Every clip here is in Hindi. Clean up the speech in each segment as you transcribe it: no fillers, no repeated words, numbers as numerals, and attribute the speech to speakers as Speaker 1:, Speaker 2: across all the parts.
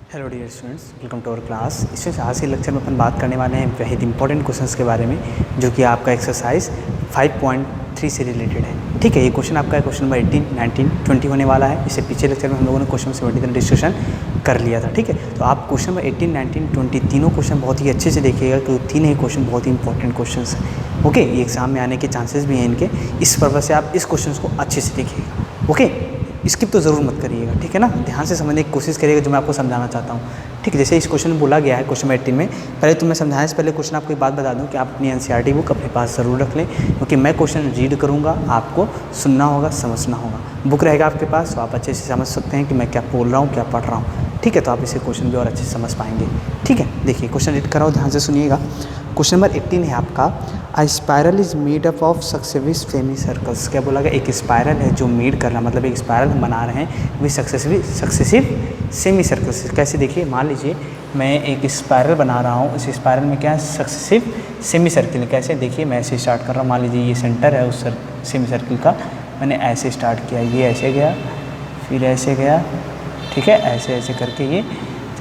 Speaker 1: Hello dear students, welcome to our class. इसमें आज के लेक्चर में अपन बात करने वाले हैं बेहद इंपॉर्टेंट क्वेश्चंस के बारे में, जो कि आपका एक्सरसाइज 5.3 से रिलेटेड है। ठीक है, ये क्वेश्चन आपका क्वेश्चन नंबर 18, 19, 20 होने वाला है। इससे पिछले लेक्चर में हम लोगों ने क्वेश्चन 70 डिस्कशन कर लिया था। ठीक है, तो आप क्वेश्चन नंबर 18, 19, 20 तीनों क्वेश्चन बहुत ही अच्छे से देखिएगा, क्योंकि तीन ही क्वेश्चन बहुत ही इंपॉर्टेंट क्वेश्चन हैं। ओके, ये एग्जाम में आने के चांसेस भी हैं इनके, इस पर्पज़ से आप इस क्वेश्चन को अच्छे से देखिएगा। ओके, स्किप तो ज़रूर मत करिएगा, ठीक है ना। ध्यान से समझने की कोशिश करिएगा जो मैं आपको समझाना चाहता हूँ। ठीक है, जैसे इस क्वेश्चन में बोला गया है क्वेश्चन 18 में, पहले तो मैं समझाने से पहले क्वेश्चन आपको एक बात बता दूं कि आप अपनी एनसीईआरटी बुक अपने पास ज़रूर रख लें, क्योंकि मैं क्वेश्चन रीड करूँगा, आपको सुनना होगा, समझना होगा। बुक रहेगा आपके पास तो आप अच्छे से समझ सकते हैं कि मैं क्या बोल रहा हूँ, क्या पढ़ रहा हूँ। ठीक है, तो आप इसे क्वेश्चन भी और अच्छे से समझ पाएंगे। ठीक है, देखिए क्वेश्चन रीड कराओ, ध्यान से सुनिएगा। क्वेश्चन नंबर 18 है आपका, a spiral is made up of successive semi circles. क्या बोला गया? एक स्पायरल है जो मेड कर रहा है, मतलब एक स्पायरल हम बना रहे हैं विद सक्सेसिव सेमी सर्कल्स। कैसे? देखिए, मान लीजिए मैं एक स्पायरल बना रहा हूँ, इस स्पायरल में क्या है? Successive semi circle. कैसे? देखिए, मैं ऐसे स्टार्ट कर रहा हूँ, मान लीजिए ये सेंटर है उस सेमी सर्किल का, मैंने ऐसे स्टार्ट किया, ये ऐसे गया, फिर ऐसे गया, ठीक है, ऐसे ऐसे करके ये,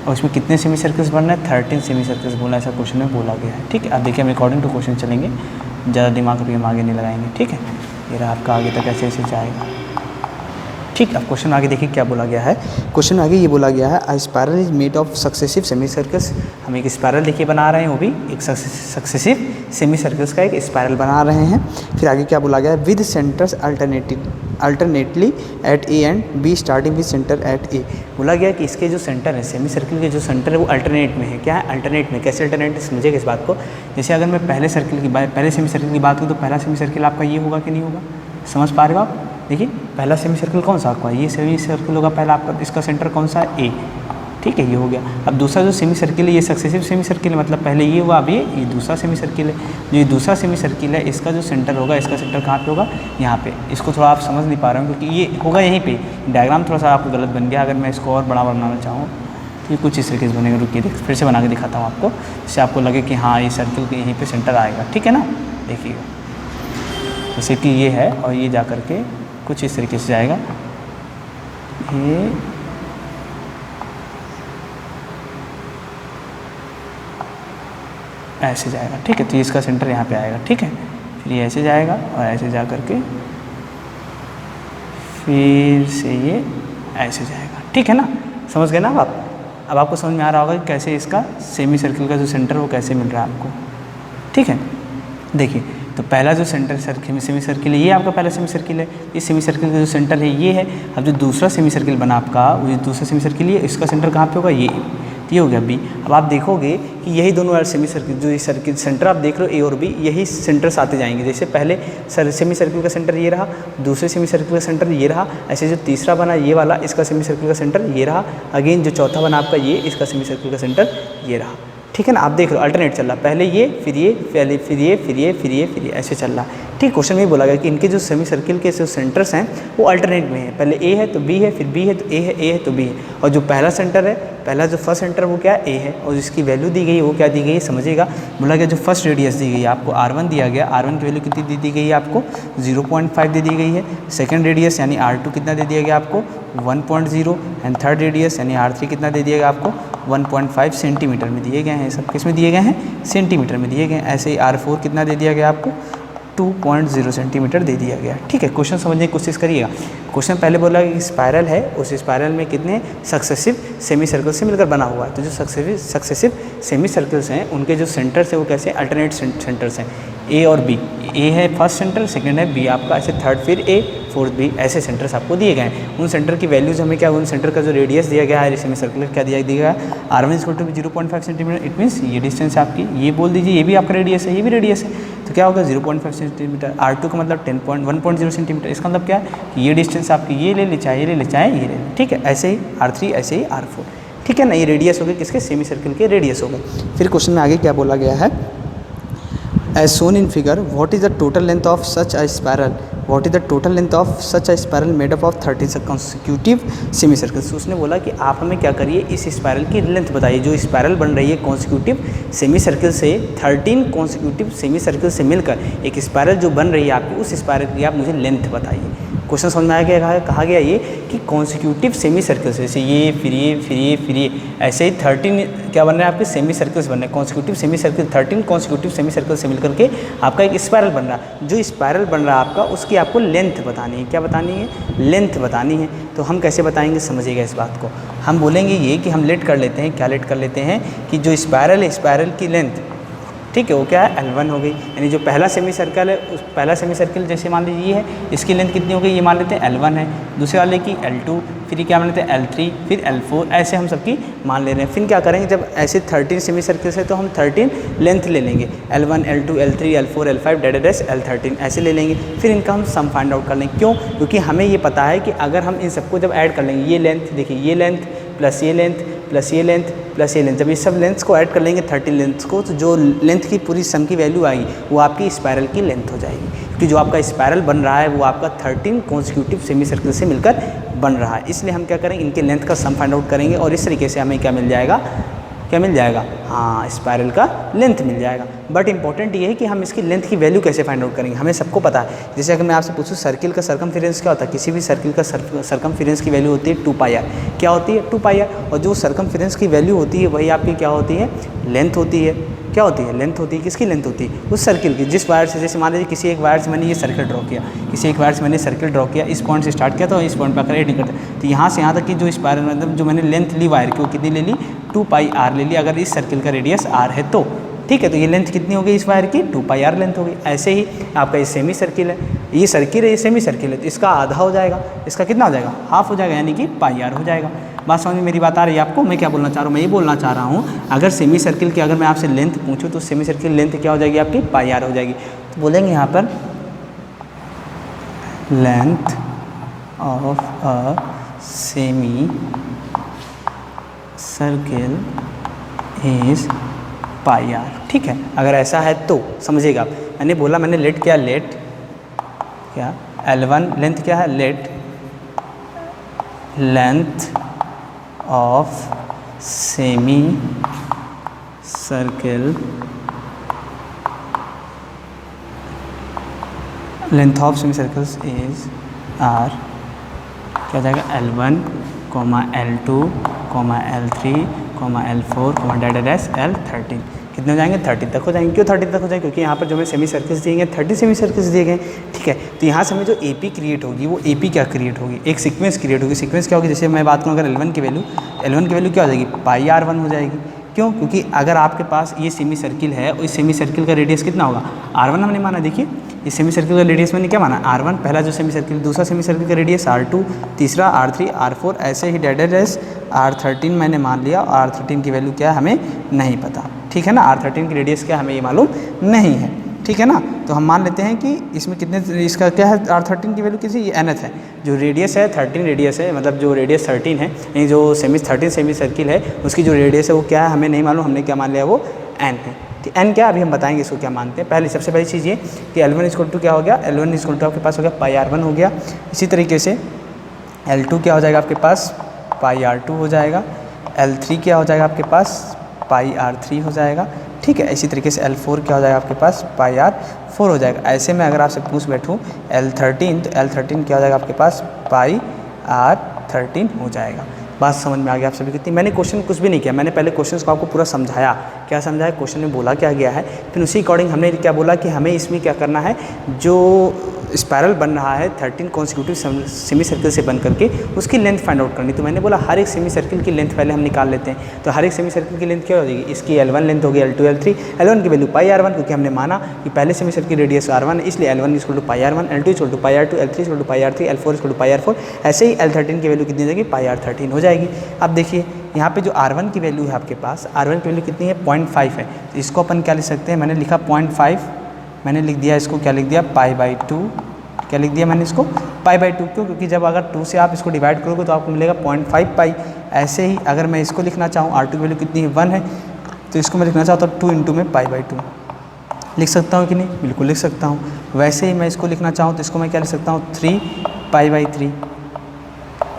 Speaker 1: और इसमें कितने सेमी सर्कल्स बनना है? 13 सेमी सर्कल्स बोला, ऐसा क्वेश्चन में बोला गया है। ठीक है, अब देखिए हम अकॉर्डिंग टू क्वेश्चन चलेंगे, ज़्यादा दिमाग अभी हम आगे नहीं लगाएंगे। ठीक है, ये रहा आपका, आगे तक ऐसे ऐसे जाएगा। ठीक, अब क्वेश्चन आगे देखिए क्या बोला गया है। क्वेश्चन आगे ये बोला गया है, a spiral is made of successive semi circles. हम एक स्पायरल देखिए बना रहे हैं, वो भी एक सक्सेसिव सेमी सर्कल्स का एक स्पायरल बना रहे हैं। फिर आगे क्या बोला गया है? With centres alternately at A and B starting with centre at A. बोला गया कि इसके जो सेंटर है, सेमी सर्किल के जो सेंटर है वो अल्टरनेट में है। क्या है? अल्टरनेट में। कैसे अल्टरनेट? समझिएगा इस बात को। जैसे अगर मैं पहले सेमी सर्किल की बात करूँ तो पहला सेमी सर्किल आपका ये होगा कि नहीं होगा? समझ पा रहे हो आप? देखिए, पहला सेमी सर्किल कौन सा आपका? ये सेमी सर्किल होगा पहला आपका, इसका सेंटर कौन सा है? ए। ठीक है, ये हो गया। अब दूसरा जो सेमी सर्किल है, ये सक्सेसिव सेमी सर्किल है, मतलब पहले ये हुआ, अब ये दूसरा सेमी सर्किल है। जो ये दूसरा सेमी सर्किल है, इसका जो सेंटर होगा, इसका सेंटर कहाँ पे होगा? यहाँ पे। इसको थोड़ा आप समझ नहीं पा रहे हो, क्योंकि ये होगा यहीं पे। डायग्राम थोड़ा सा आपको गलत बन गया। अगर मैं इसको और बड़ा बनाना चाहूँ तो ये कुछ इस तरीके से बनेगा। रुकिए, फिर से बना के दिखाता हूँ आपको, जिससे आपको लगे कि हाँ, ये सर्किल के यहीं पर सेंटर आएगा। ठीक है ना, देखिएगा, जैसे कि ये है और ये जा करके कुछ इस तरीके से जाएगा, ये ऐसे जाएगा। ठीक है, तो इसका सेंटर यहाँ पे आएगा। ठीक है, फिर ये ऐसे जाएगा और ऐसे जा करके फिर से ये ऐसे जाएगा। ठीक है ना, समझ गए ना आप? अब आपको समझ में आ रहा होगा कि कैसे इसका सेमी सर्किल का जो सेंटर वो कैसे मिल रहा है आपको। ठीक है, देखिए, तो पहला जो सेंटर सेमी सर्किल है, ये आपका पहला सेमी सर्किल है। इस सेमी सर्किल का जो सेंटर है ये है। अब जो दूसरा सेमी सर्किल बना आपका, वो दूसरा सेमी सर्किल है, इसका सेंटर कहाँ पे होगा? ये हो गया बी। अब आप देखोगे कि यही दोनों सेमी सर्किल, जो ये सर्किल सेंटर आप देख रहे हो, ए और बी, यही सेंटर्स आते जाएंगे। जैसे पहले सेमी सर्किल का सेंटर ये रहा, दूसरे सेमी सर्किल का सेंटर ये रहा, ऐसे जो तीसरा बना ये वाला, इसका सेमी सर्किल का सेंटर ये रहा। अगेन जो चौथा बना आपका ये, इसका सेमी सर्किल का सेंटर ये रहा। ठीक है ना, आप देख रहे हो अल्टरनेट चल रहा है, पहले ये, फिर ये, पहले फिर ये, फिर ये, फिर ये, फिर ये, ऐसे चल रहा है। ठीक, क्वेश्चन में बोला गया कि इनके जो सेमी सर्किल के जो सेंटर्स हैं वो अल्टरनेट में है। पहले ए है तो बी है, फिर बी है तो ए है, ए है तो बी है। और जो पहला सेंटर है, पहला जो फर्स्ट सेंटर वो क्या है? ए है। और जिसकी वैल्यू दी गई है वो क्या दी गई है? समझिएगा, बोला गया जो फर्स्ट रेडियस दी गई है आपको R1 दिया गया, R1 की वैल्यू कितनी दी गई है आपको? 0.5 दे दी गई है। सेकेंड रेडियस यानी R2 कितना दे दिया गया आपको? 1.0। एंड थर्ड रेडियस यानी R3 कितना दे दिया गया आपको? 1.5 सेंटीमीटर में दिए गए हैं। सब किस में दिए गए हैं? सेंटीमीटर में दिए गए हैं। ऐसे ही R4 कितना दे दिया गया आपको? 2.0 सेंटीमीटर दे दिया गया। ठीक है, क्वेश्चन समझने की कोशिश करिएगा। क्वेश्चन पहले बोला कि स्पायरल है, उस स्पायरल में कितने सक्सेसिव सेमी सर्कल से मिलकर बना हुआ है। तो जो सक्सेसिव सेमी सर्कल्स हैं, उनके जो सेंटर्स हैं वो कैसे? अल्टरनेट सेंटर्स हैं, ए और बी। ए है फर्स्ट सेंटर, सेकंड है बी आपका, ऐसे थर्ड फिर ए, फोर्थ बी, ऐसे सेंटर्स आपको दिए गए हैं। उन सेंटर की वैल्यूज हमें क्या? उन सेंटर का जो रेडियस दिया गया है सेमी सर्कल क्या दिया गया है? R1 = 0.5 centimetre. इट मीन्स ये डिस्टेंस आपकी, ये बोल दीजिए, ये भी आपका रेडियस है, ये भी रेडियस है, तो क्या होगा? 0.5 सेंटीमीटर। R2 का मतलब 1.0 सेंटीमीटर। इसका मतलब क्या है? ये डिस्टेंस आपकी ये ले ले, चाहे ये ले ले, चाहे ये ले ले। ठीक है, ऐसे ही R3, ऐसे ही R4। ठीक है ना, ये रेडियस हो गए किसके? सेमी सर्किल के रेडियस हो गए। फिर क्वेश्चन में आगे क्या बोला गया है? As shown in figure, what is the total length of such a spiral? What is the total length of such a spiral made up of 13 consecutive semi circles? उसने बोला कि आप हमें क्या करिए, इस स्पायरल की लेंथ बताइए। जो स्पायरल बन रही है कॉन्सिक्यूटिव सेमी सर्किल से, 13 कॉन्सिक्यूटिव सेमी सर्किल से मिलकर एक स्पायरल जो बन रही है आपकी, उस स्पायरल की आप मुझे लेंथ बताइए। क्वेश्चन समझ में आया क्या कहा गया ये कि कॉन्सिक्यूटिव सेमी सर्कल्स, जैसे ये फिर ये फिर ये फिर ये, ऐसे ही 13 क्या बन रहे हैं आपके सेमी सर्कल्स बन रहे हैं, consecutive semi circle 13 consecutive semi circle से मिलकर के आपका एक स्पायरल बन रहा है। जो स्पायरल बन रहा है आपका, उसकी आपको लेंथ बतानी है। क्या बतानी है? लेंथ बतानी है। तो हम कैसे बताएंगे, समझिएगा इस बात को। हम बोलेंगे ये कि हम लेट कर लेते हैं, क्या लेट कर लेते हैं कि जो स्पायरल है, स्पायरल की लेंथ, ठीक है, वो क्या है, L1 हो गई। यानी जो पहला सेमी सर्कल है, उस पहला सेमी सर्कल जैसे मान लीजिए ये है, इसकी लेंथ कितनी हो गई, ये मान लेते हैं L1 है। दूसरे वाले की L2, फिर ये क्या मान लेते हैं L3, फिर L4, ऐसे हम सबकी मान ले रहे हैं। फिर क्या करेंगे, जब ऐसे 13 सेमी सर्कल्स है तो हम 13 लेंथ ले लेंगे, L1, L2, L3, L4, L5, dash L13 ऐसे ले लेंगे। फिर इनका हम सम फाइंड आउट कर लेंगे। क्यों? क्योंकि हमें ये पता है कि अगर हम इन सबको जब ऐड कर लेंगे, ये लेंथ देखिए, ये लेंथ प्लस ये लेंथ प्लस ये लेंथ प्लस ये लेंथ, जब ये सब लेंथ्स को ऐड कर लेंगे 13 लेंथ्स को, तो जो लेंथ की पूरी सम की वैल्यू आएगी वो आपकी स्पायरल की लेंथ हो जाएगी। क्योंकि जो आपका स्पायरल बन रहा है वो आपका 13 कॉन्सिक्यूटिव सेमी सर्कल से मिलकर बन रहा है। इसलिए हम क्या करेंगे, इनके लेंथ का सम फाइंड आउट करेंगे और इस तरीके से हमें क्या मिल जाएगा, क्या मिल जाएगा, हाँ, स्पायरल का लेंथ मिल जाएगा। बट इंपॉर्टेंट ये है कि हम इसकी लेंथ की वैल्यू कैसे फाइंड आउट करेंगे, हमें सबको पता है। जैसे अगर मैं आपसे पूछूं सर्किल का सर्कमफेरेंस क्या होता है, किसी भी सर्किल का सर्कमफेरेंस की वैल्यू होती है 2πr। क्या होती है? 2πr। और जो सर्कमफेरेंस की वैल्यू होती है वही आपकी क्या होती है, लेंथ होती है। क्या होती है? लेंथ होती है। किसकी लेंथ होती है? उस सर्किल की, जिस वायर से, जैसे मान लीजिए किसी एक वायर से मैंने ये सर्किल ड्रॉ किया, किसी एक वायर से मैंने सर्किल ड्रॉ किया, इस पॉइंट से स्टार्ट किया तो इस पॉइंट पर आकर एंड करता है। तो यहाँ से यहाँ तक की जो स्पायरल, मतलब जो मैंने लेंथ ली वायर की, वो कितनी ले ली, 2πr ले ली। अगर इस सर्किल का रेडियस r है तो, ठीक है, तो ये लेंथ कितनी हो गई इस वायर की, 2πr लेंथ हो गई। ऐसे ही आपका ये सेमी सर्किल है, ये सर्किल है, ये सेमी सर्किल है, तो इसका आधा हो जाएगा, इसका कितना हो जाएगा, हाफ हो जाएगा, यानी कि πr हो जाएगा। बात समझ में मेरी बात आ रही है आपको? मैं क्या बोलना चाह रहा हूँ, मैं ये बोलना चाह रहा हूँ, अगर सेमी सर्किल की अगर मैं आपसे लेंथ पूछूँ तो सेमी सर्किल लेंथ क्या हो जाएगी आपकी, πr हो जाएगी। तो बोलेंगे यहाँ पर length of a semi circle is πr। ठीक है, अगर ऐसा है तो समझिएगा आप, मैंने बोला, मैंने लेट किया, लेट क्या L1 लेंथ क्या है, late length of semi circle, length of semi circles is r, क्या हो जाएगा, L1, L2, L3, L4, dash L13। कितने हो जाएंगे, 30 तक हो जाएंगे। क्यों 30 तक हो जाएंगे? क्योंकि यहाँ पर जो हमें सेमी सर्कल्स दिए गए 30 सेमी सर्कल्स दिए गए, ठीक है। तो यहाँ से हमें जो AP क्रिएट होगी, वो AP क्या क्रिएट होगी, एक सीक्वेंस क्रिएट होगी। सीक्वेंस क्या होगी, जैसे मैं बात करूँ अगर L1 की वैल्यू क्या हो जाएगी, πr1 हो जाएगी। क्यों? क्योंकि अगर आपके पास ये सेमी सर्किल है और इस सेमी सर्किल का रेडियस कितना होगा, r1 हमने माना। देखिए इस सेमी सर्किल का रेडियस मैंने क्या माना, r1 पहला जो सेमी सर्किल, दूसरा सेमी सर्किल का रेडियस r2, तीसरा r3, r4, ऐसे ही डैश r13 मैंने मान लिया। और r13 की वैल्यू क्या है हमें नहीं पता, ठीक है ना। r13 की रेडियस क्या हमें ये मालूम नहीं है, ठीक है ना। तो हम मान लेते हैं कि इसमें कितने, इसका क्या है, r13 की वैल्यू किसी, ये nth है। जो रेडियस है 13 रेडियस है, मतलब जो रेडियस 13 है, यानी जो 13 सेमी सर्किल है उसकी जो रेडियस है वो क्या है हमें नहीं मालूम, हमने क्या मान लिया, वो n है। तो n क्या, अभी हम बताएंगे इसको क्या मानते हैं। पहले सबसे पहली चीज़ ये कि L1 इक्वल टू क्या हो गया, L1 इक्वल टू आपके पास हो गया πr1 हो गया। इसी तरीके से L2 क्या हो जाएगा आपके पास, πr2 हो जाएगा। L3 क्या हो जाएगा आपके पास, πr3 हो जाएगा, ठीक है। इसी तरीके से L4 क्या हो जाएगा आपके पास, πr4 हो जाएगा। ऐसे में अगर आपसे पूछ बैठूँ L13, तो L13 क्या हो जाएगा आपके पास, πr13 हो जाएगा। बात समझ में आ गया आप सभी कितनी। मैंने क्वेश्चन कुछ भी नहीं किया, मैंने पहले क्वेश्चन को आपको पूरा समझाया, क्या समझाया, क्वेश्चन में बोला क्या गया है, फिर उसी अकॉर्डिंग हमने क्या बोला कि हमें इसमें क्या करना है, जो स्पायरल बन रहा है 13 कॉन्सिक्यूटिव सेमी सर्किल से बन करके उसकी लेंथ फाइंड आउट करनी। तो मैंने बोला हर एक सेमी सर्किल की लेंथ पहले हम निकाल लेते हैं। तो हर एक सेमी सर्किल की लेंथ क्या हो जाएगी, इसकी L1 लेंथ होगी, L2, L3, L1 की वैल्यू πr1, क्योंकि हमने माना कि पहले सेमी सर्किल रेडियस r1 है, इसलिए L1 equal to πr1, L2 equal to πr2, L3 equal to πr3, L4 equal to πr4। ऐसे ही L13 की वैल्यू कितनी हो जाएगी, πr13 हो जाएगी। अब देखिए यहाँ पे जो r1 की वैल्यू है आपके पास, r1 की वैल्यू कितनी है, 0.5 है। तो इसको अपन क्या लिख सकते हैं, मैंने लिखा 0.5, मैंने लिख दिया इसको, क्या लिख दिया, π/2, क्या लिख दिया मैंने इसको, π/2। क्यों? क्योंकि जब अगर 2 से आप इसको डिवाइड करोगे तो आपको मिलेगा 0.5 पाई। ऐसे ही अगर मैं इसको लिखना चाहूँ, r2 की वैल्यू कितनी है, 1 है, तो इसको मैं लिखना चाहता हूँ 2 इंटू में π/2 लिख सकता हूँ कि नहीं, बिल्कुल लिख सकता हूँ। वैसे ही मैं इसको लिखना चाहूँ तो इसको मैं क्या लिख सकता हूँ, 3 π/3।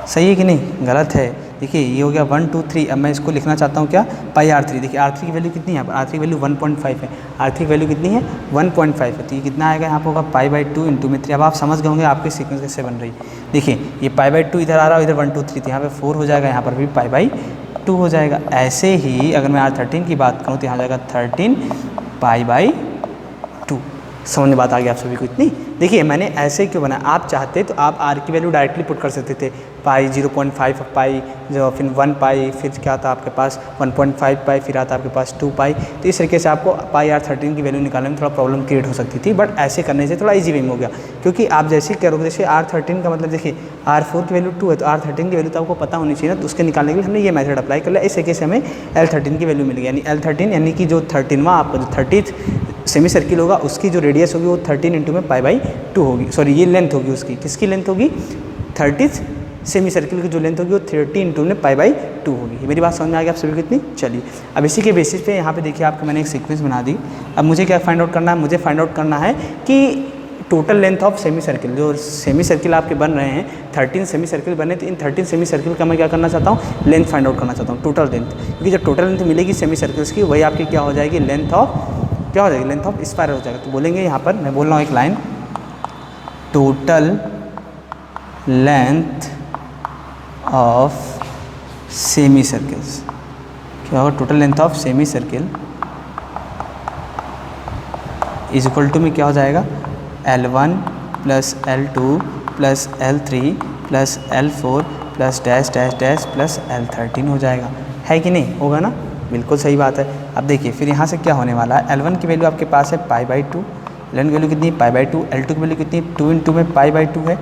Speaker 1: सही है कि नहीं, गलत है। देखिए ये हो गया 1 2 3। अब मैं इसको लिखना चाहता हूँ क्या, पाई R3। देखिए R3 की वैल्यू कितनी है, R3 की वैल्यू 1.5 है, R3 की वैल्यू कितनी है 1.5 है, तो ये कितना आएगा यहाँ पर होगा π/2 इंटू में 3। अब आप समझ गए होंगे आपके सीक्वेंस कैसे बन रही। देखिए ये π/2 इधर आ रहा है, इधर 1 2 3, तो यहाँ पे 4 हो जाएगा, यहाँ पर भी π/2 हो जाएगा। ऐसे ही अगर मैं R13 की बात करूँ तो यहाँ जाएगा 13 π/2। समझ में बात आ गई आप सभी को इतनी। देखिए मैंने ऐसे क्यों बनाया, आप चाहते तो आप R की वैल्यू डायरेक्टली पुट कर सकते थे, पाई 0.5 पाई जो फिर 1 पाई, फिर क्या था आपके पास 1.5 पाई, फिर आता आपके पास 2 पाई। तो इस तरीके से आपको पाई R13 की वैल्यू निकालने में थोड़ा प्रॉब्लम क्रिएट हो सकती थी, बट ऐसे करने से थोड़ा इजी वे में हो गया, क्योंकि आप जैसे करोगे, जैसे R13 का मतलब देखिए R4 की वैल्यू 2 है, तो R13 की वैल्यू तो आपको पता होनी चाहिए ना, तो उसके निकालने के लिए हमने ये मेथड अप्लाई कर लिया। इस तरीके से हमें L13 की वैल्यू मिल गई, यानी L13 यानी कि जो 13वां आपका जो 30th सेमी सर्किल होगा उसकी जो रेडियस होगी वो 13 इंटू में π/2 होगी। सॉरी ये लेंथ होगी उसकी, किसकी लेंथ होगी 30th सेमी सर्किल की जो लेंथ होगी वो 30 इंटू में π/2 होगी। मेरी बात समझ में आ गई आप सभी को इतनी। चलिए अब इसी के बेसिस पे यहाँ पे देखिए आपको मैंने एक सीक्वेंस बना दी। अब मुझे क्या फाइंड आउट करना है, मुझे फाइंड आउट करना है कि total length of semi circle, जो सेमी सर्किल आपके बन रहे हैं 13 सेमी सर्किल बने, तो इन 13 सेमी सर्किल का मैं क्या करना चाहता हूँ, लेंथ फाइंड आउट करना चाहता हूँ, टोटल लेंथ। क्योंकि जब टोटल लेंथ मिलेगी सेमी सर्किल्स की, वही आपकी क्या हो जाएगी, लेंथ ऑफ क्या हो जाएगी, लेंथ ऑफ स्पायरल हो जाएगा। तो बोलेंगे यहाँ पर मैं बोल रहा हूँ एक line, total length of semi circles, क्या होगा, total length of semi circle is equal to में क्या हो जाएगा, L1 plus L2 plus L3 plus L4 plus dash dash dash plus L13 हो जाएगा। है कि नहीं, होगा ना, बिल्कुल सही बात है। अब देखिए फिर यहाँ से क्या होने वाला है, L1 की वैल्यू आपके पास है π/2, L1 की वैल्यू कितनी है π/2, L2 की वैल्यू कितनी है 2 इंटू में π/2 है,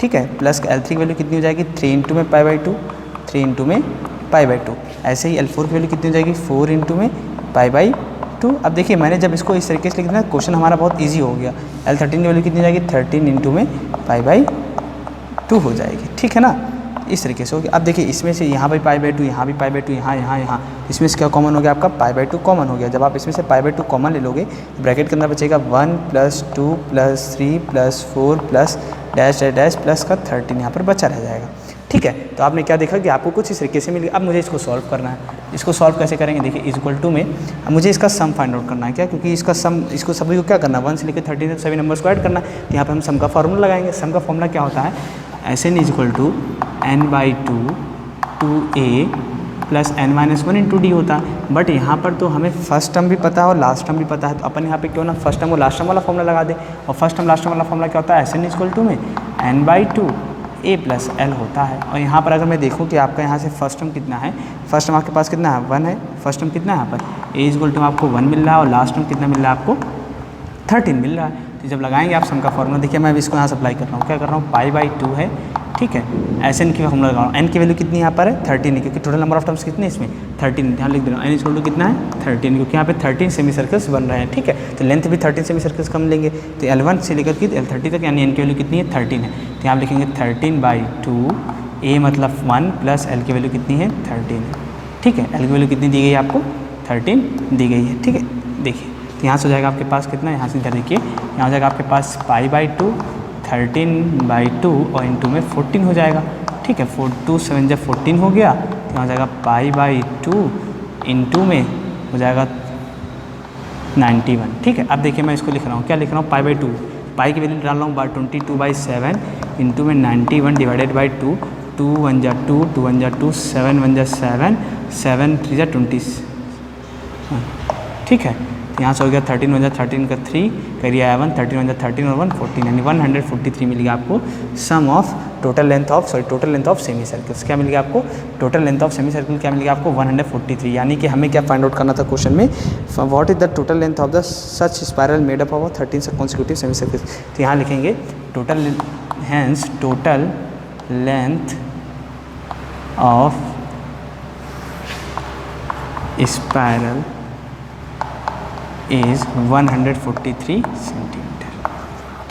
Speaker 1: ठीक है, प्लस L3 की वैल्यू कितनी हो जाएगी 3 इंटू में π/2, 3 इंटू में π/2। ऐसे ही L4 की वैल्यू कितनी हो जाएगी 4 इंटू में π/2। अब देखिए मैंने जब इसको इस तरीके से लिख दिया, क्वेश्चन हमारा बहुत ईजी हो गया। L13 की वैल्यू कितनी हो जाएगी 13 इंटू में π/2 हो जाएगी, ठीक है ना, इस तरीके से हो गया। अब देखिए इसमें से यहाँ भी π/2, यहाँ भी π/2, यहाँ, इसमें से क्या कॉमन हो गया, आपका π/2 कॉमन हो गया। जब आप इसमें से π/2 कॉमन ले लोगे, ब्रैकेट के अंदर बचेगा 1 plus 2 plus 3 plus 4 plus dash dash plus का 13 यहाँ पर बचा रह जाएगा, ठीक है। तो आपने क्या देखा कि आपको कुछ इस तरीके से मिल गया। अब मुझे इसको सॉल्व करना है। इसको सॉल्व कैसे करेंगे, देखिए इज इक्वल टू में अब मुझे इसका सम फाइंड आउट करना है, क्या, क्योंकि इसका सम, इसको सभी को क्या करना है 1 से लेकर 13 तक सभी नंबर्स को ऐड करना है। तो यहाँ पर हम सम का फॉर्मूला लगाएंगे। सम का फॉर्मूला क्या होता है, Sn is equal to n/2 2a plus n-1 into d होता है। बट यहाँ पर तो हमें फर्स्ट टर्म भी पता है और लास्ट टर्म भी पता है, तो अपन यहाँ पे क्यों ना फर्स्ट टर्म और लास्ट टर्म वाला फॉर्मूला लगा दे। और फर्स्ट टर्म लास्ट टर्म वाला फॉर्मूला क्या होता है, Sn इज इक्वल टू में n/2 a प्लस l होता है। और यहाँ पर अगर मैं देखूँ कि आपका यहाँ से फर्स्ट टर्म कितना है, फर्स्ट टर्म आपके पास कितना है 1 है, फर्स्ट टर्म कितना है यहाँ पर a इज इक्वल टू आपको 1 मिल रहा है और लास्ट टर्म कितना मिल रहा है आपको 13 मिल रहा है। तो जब लगाएंगे आप सम का फॉर्मूला, देखिए मैं अभी इसको यहाँ से अप्लाई कर रहा हूँ, क्या कर रहा हूँ π/2 है, ठीक है, Sn की फॉर्मूला लगा रहा हूँ। n की वैल्यू कितनी यहाँ पर है 13 है, क्योंकि टोटल नंबर ऑफ टर्म्स कितने इसमें 13, यहाँ लिख दे रहा हूँ n इक्वल टू कितना है 13, क्योंकि यहाँ पे 13 सेमी सर्कल्स बन रहे हैं, ठीक है। तो लेंथ भी 13 सेमी सर्कल्स कम लेंगे, तो L1 से लेकर के L30 तक, यानी n की वैल्यू कितनी है 13 है, तो यहाँ लिखेंगे 13/2 a मतलब 1 प्लस l की वैल्यू कितनी है 13 है, ठीक है। l की वैल्यू कितनी दी गई है आपको 13 दी गई है, ठीक है। देखिए तो यहाँ से हो जाएगा आपके पास कितना, यहाँ से इधर देखिए, यहाँ हो जाएगा आपके पास π/2 13/2 और इंटू में 14 हो जाएगा, ठीक है। 2 7 जब 14 हो गया तो यहाँ हो जाएगा π/2 इंटू में हो जाएगा 91, ठीक है। अब देखिए मैं इसको लिख रहा हूँ, क्या लिख रहा हूँ π/2, पाई की वैल्यू डाल रहा हूँ 22/7 इंटू में 91 डिवाइडेड बाई 2, 2 1 जा 2, 2 1 जा 2, 7 1 जा 7, 7 3 जा 20, ठीक है। यहाँ से हो गया 13 1 जा 13 का 3 करिए 1, 13 1 जा 13 और 1 14, यानी 143 मिल गया आपको sum of total length of semi circles. क्या मिल गया आपको, total length of semi circle क्या मिल गया आपको 143, यानी कि हमें क्या फाइंड आउट करना था क्वेश्चन में, what is the total length of the such spiral made up of 13 consecutive semi circles. तो यहाँ लिखेंगे total, hence total length of spiral is 143 centimeter,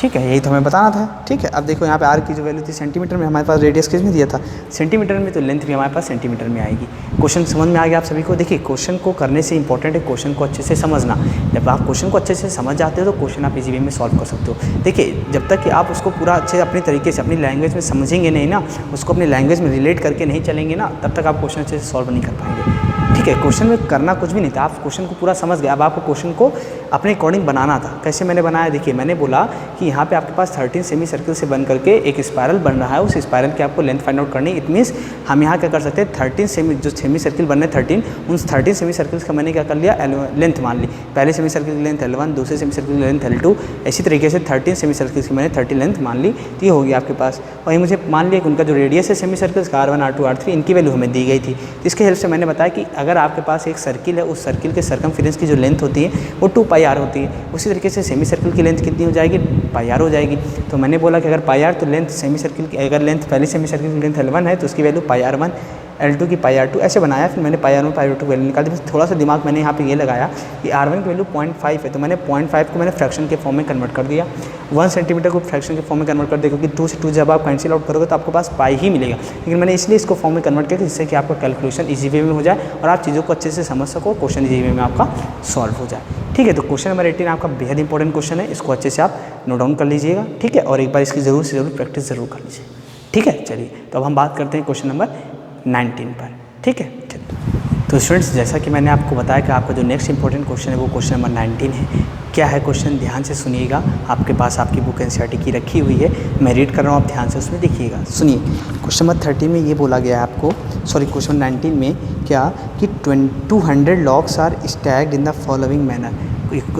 Speaker 1: ठीक है, यही तो हमें बताना था। ठीक है, अब देखो यहाँ पे आर की जो वैल्यू थी सेंटीमीटर में, हमारे पास रेडियस किस में दिया था सेंटीमीटर में, तो लेंथ भी हमारे पास सेंटीमीटर में आएगी। क्वेश्चन समझ में आ गया आप सभी को। देखिए क्वेश्चन को करने से इंपॉर्टेंट है क्वेश्चन को अच्छे से समझना। जब आप क्वेश्चन को अच्छे से समझ जाते हो तो क्वेश्चन आप इजी वे में सॉल्व कर सकते हो। देखिए जब तक कि आप उसको पूरा अच्छे अपने तरीके से अपनी लैंग्वेज में समझेंगे नहीं ना, उसको अपनी लैंग्वेज में रिलेट करके नहीं चलेंगे ना, तब तक आप क्वेश्चन अच्छे से सॉल्व नहीं कर पाएंगे। ठीक है, क्वेश्चन में करना कुछ भी नहीं था, आप क्वेश्चन को पूरा समझ गए। अब आपको क्वेश्चन को अपने अकॉर्डिंग बनाना था। कैसे मैंने बनाया, देखिए मैंने बोला कि यहाँ पे आपके पास 13 सेमी सर्किल से बन करके एक स्पायरल बन रहा है, उस स्पायरल की आपको लेंथ फाइंड आउट करनी। इट मीन्स हम यहाँ क्या कर सकते हैं, 13 सेमी जो सेमी सर्किल बन रहे 13, उन 13 सेमी सर्किल्स का मैंने क्या कर लिया, लेंथ मान ली। पहले सेमी सर्किल की लेंथ L1, दूसरे सेमी सर्किल की लेंथ L2, इसी तरीके से 13 सेमी सर्किल्स की मैंने 30 लेंथ मान ली। तो ये होगी आपके पास। और ये मुझे मान लिया कि उनका जो रेडियस है सेमी सर्किल्स का R1, R2, R3, इनकी वैल्यू हमें दी गई थी। इसके हेल्प से मैंने बताया कि अगर आपके पास एक सर्किल है, उस सर्किल के सर्कमफेरेंस की जो लेंथ होती है वो 2πr होती है। उसी तरीके से सेमी सर्किल की लेंथ कितनी हो जाएगी, πr हो जाएगी। तो मैंने बोला कि अगर πr तो लेंथ सेमी सर्किल की, अगर लेंथ पहली सेमी सर्किल की लेंथ L1 है तो उसकी वैल्यू πr1, L2 की πr2, ऐसे बनाया। फिर मैंने πr1 πr2 वैल्यू निकाल दी। बस थोड़ा सा दिमाग मैंने यहाँ पे ये लगाया कि R1 की वैल्यू 0.5 है, तो मैंने 0.5 को मैंने फ्रैक्शन के फॉर्म में कन्वर्ट कर दिया। 1 सेंटीमीटर को फ्रैक्शन के फॉर्म में कन्वर्ट कर दिया, क्योंकि 2 से 2 जब आप कैंसिल आउट करोगे तो आपके पास पाई ही मिलेगा। लेकिन मैंने इसलिए इसको फॉर्म में कन्वर्ट किया जिससे कि आपका कैलकुलेशन इजी वे में हो जाए और आप चीज़ों को अच्छे से समझ सको, क्वेश्चन इजी वे में आपका सॉल्व हो जाए। ठीक है, तो क्वेश्चन नंबर 18 आपका बेहद इंपॉर्टेंट क्वेश्चन है, इसको अच्छे से आप नोट डाउन कर लीजिएगा। ठीक है, और एक बार इसकी ज़रूर से ज़रूर प्रैक्टिस ज़रूर कर लीजिए। ठीक है, चलिए तो अब हम बात करते हैं क्वेश्चन नंबर 19 पर। ठीक है, तो स्टूडेंट्स जैसा कि मैंने आपको बताया कि आपका जो नेक्स्ट इंपॉर्टेंट क्वेश्चन है वो क्वेश्चन नंबर 19 है। क्या है क्वेश्चन, ध्यान से सुनिएगा। आपके पास आपकी बुक एनसीईआरटी की रखी हुई है, मैं रीड कर रहा हूँ, आप ध्यान से उसमें देखिएगा, सुनिए। क्वेश्चन नंबर 30 में ये बोला गया है आपको, सॉरी क्वेश्चन 19 में क्या कि 200 logs are stacked in the following manner.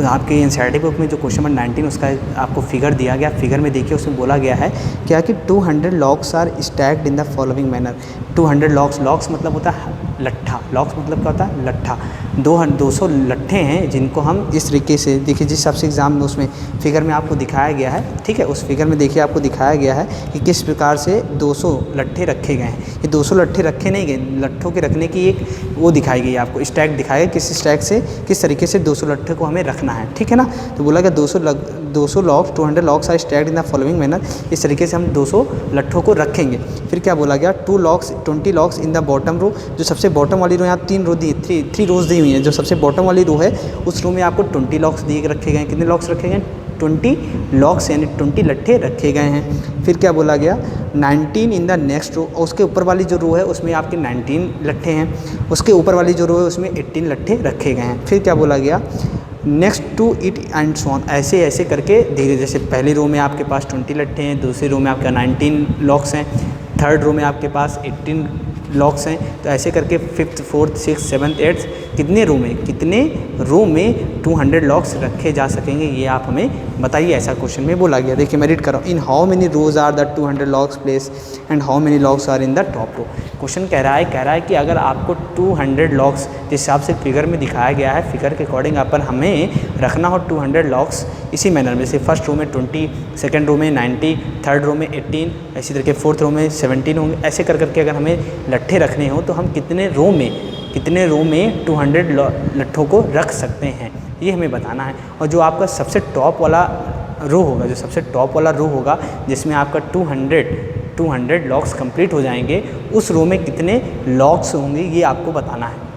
Speaker 1: आपके एनसीईआरटी बुक में जो क्वेश्चन नंबर 19 उसका आपको फिगर दिया गया, फिगर में देखिए उसमें बोला गया है क्या कि 200 logs are stacked in the following manner. 200 लॉग्स मतलब होता है लट्ठा, लॉग्स मतलब क्या होता है, लट्ठा। 200 लट्ठे हैं जिनको हम इस तरीके से, देखिए जिस हिसाब से एग्जाम में उसमें फिगर में आपको दिखाया गया है। ठीक है, उस फिगर में देखिए आपको दिखाया गया है कि किस प्रकार से 200 लट्ठे रखे गए हैं। ये 200 लट्ठे रखे नहीं गए, लट्ठों के रखने की एक वो दिखाई गई आपको, स्टैक दिखाया गया, किस स्टैक से किस तरीके से 200 लट्ठे को हमें रखना है। ठीक है ना, तो बोला गया 200 logs are stacked in the following manner. इस तरीके से हम 200 लट्ठों को रखेंगे। फिर क्या बोला गया, 20 logs in the bottom row. जो सबसे बॉटम वाली रो, यहाँ 3 रो दी, 3 रोज दी हुई हैं। जो सबसे बॉटम वाली रो है उस रो में आपको 20 लॉग्स दिए रखे गए। कितने लॉग्स रखे गए, 20 लॉग्स यानी 20 लट्ठे रखे गए हैं। फिर क्या बोला गया, 19 इन द नेक्स्ट रो, और उसके ऊपर वाली जो रो है उसमें आपके 19 लट्ठे हैं। उसके ऊपर वाली जो रो है उसमें 18 लट्ठे रखे गए हैं। फिर क्या बोला गया, next to it and so on, ऐसे ऐसे करके धीरे, जैसे पहली रो में आपके पास 20 लट्ठे हैं, दूसरी रो में आपका 19 लॉग्स हैं, थर्ड रो में आपके पास 18 लॉग्स हैं। तो ऐसे करके 5th 4th 6th 7th 8th कितने रो में 200 लॉग्स रखे जा सकेंगे, ये आप हमें बताइए। ऐसा क्वेश्चन में बोला गया। देखिए मैं रीड कर रहा हूँ, in how many rows are the 200 logs place and how many logs are in the top row. Question कह रहा है कि अगर आपको 200 लॉग्स जिस हिसाब से फिगर में दिखाया गया है, फिगर के अकॉर्डिंग अपन हमें रखना हो 200 लॉग्स इसी मैनर में से, फर्स्ट रो में 20, सेकंड रो में 90, थर्ड रो में 18, ऐसी तरीके फोर्थ रो में 17 होंगे। ऐसे कर करके अगर हमें लट्ठे रखने हो तो हम कितने रो में 200 लट्ठों को रख सकते हैं, ये हमें बताना है। और जो आपका सबसे टॉप वाला रो होगा, जिसमें आपका 200 लॉग्स कंप्लीट हो जाएंगे, उस रो में कितने लॉग्स होंगे ये आपको बताना है।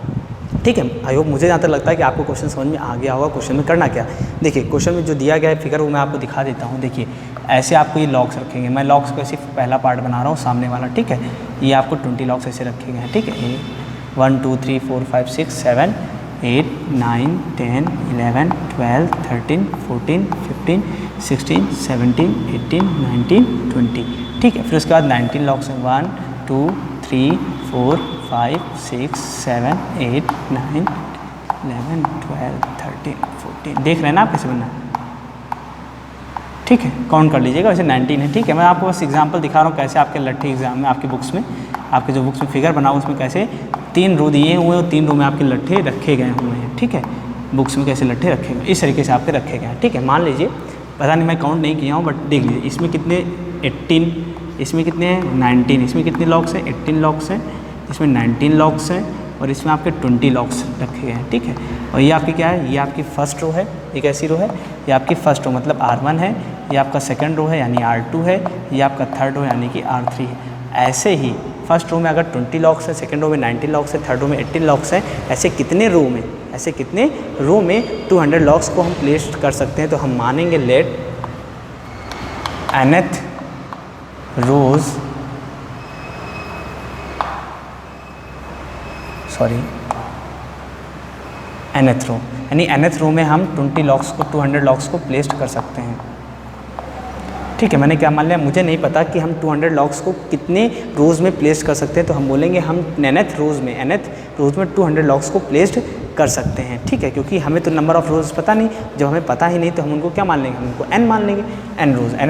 Speaker 1: ठीक है, आई होप, मुझे जहाँ तक लगता है कि आपको क्वेश्चन समझ में आ गया होगा। क्वेश्चन में करना क्या, देखिए क्वेश्चन में जो दिया गया है फिगर वो मैं आपको दिखा देता हूँ। देखिए ऐसे आपको ये लॉग्स रखेंगे, मैं लॉग्स को सिर्फ पहला पार्ट बना रहा हूँ सामने वाला। ठीक है, ये आपको 20 लॉग्स ऐसे रखे गए हैं। ठीक है, 1 2 3 4 5 6 7 8 9 10 11 12 13 14 15 16 17 18 19 20। ठीक है, फिर उसके बाद 19 लॉग्स हैं, 1 2 3 4 5 6 7 8 9 11 12 13 14। देख रहे हैं ना आप कैसे बनना। ठीक है, काउंट कर लीजिएगा, वैसे 19 है। ठीक है, मैं आपको बस एग्जांपल दिखा रहा हूँ कैसे आपके लट्ठे एग्जाम में, आपकी बुक्स में, आपके जो बुक्स में फिगर बना हुआ उसमें कैसे 3 रो दिए हुए और 3 रो में आपके लट्ठे रखे गए हुए हैं। ठीक है, बुक्स में कैसे लट्ठे रखे गए, इस तरीके से आपके रखे गए हैं। ठीक है, मान लीजिए, पता नहीं मैं काउंट नहीं किया हूँ, बट देख लीजिए इसमें कितने 18, इसमें कितने हैं 19, इसमें कितने लॉग्स हैं 18 लॉग्स हैं, इसमें 19 लॉग्स हैं और इसमें आपके 20 लॉग्स रखे गए हैं। ठीक है, और ये आपकी क्या है, ये आपकी फर्स्ट रो है, एक ऐसी रो है, ये आपकी फर्स्ट रो मतलब R1 है, ये आपका सेकंड रो है यानी R2 है, ये आपका थर्ड रो यानी कि R3 है। ऐसे ही फर्स्ट रो में अगर 20 लॉक्स है, सेकंड रो में 19 लॉक्स है, थर्ड रो में 18 लॉक्स है, ऐसे कितने रो में 200 लॉक्स को हम प्लेस कर सकते हैं। तो हम मानेंगे लेट nth रोज nth रो, यानी nth रो में हम 200 लॉक्स को प्लेस कर सकते हैं। ठीक है, मैंने क्या मान लिया, मुझे नहीं पता कि हम 200 लॉक्स को कितने रोज़ में प्लेस कर सकते हैं, तो हम बोलेंगे हम nth रोज़ में 200 लॉक्स को प्लेस्ड कर सकते हैं। ठीक है, क्योंकि हमें तो नंबर ऑफ़ रोज़ पता नहीं, जब हमें पता ही नहीं तो हम उनको क्या मान लेंगे, हम उनको n मान लेंगे, n रोज़, n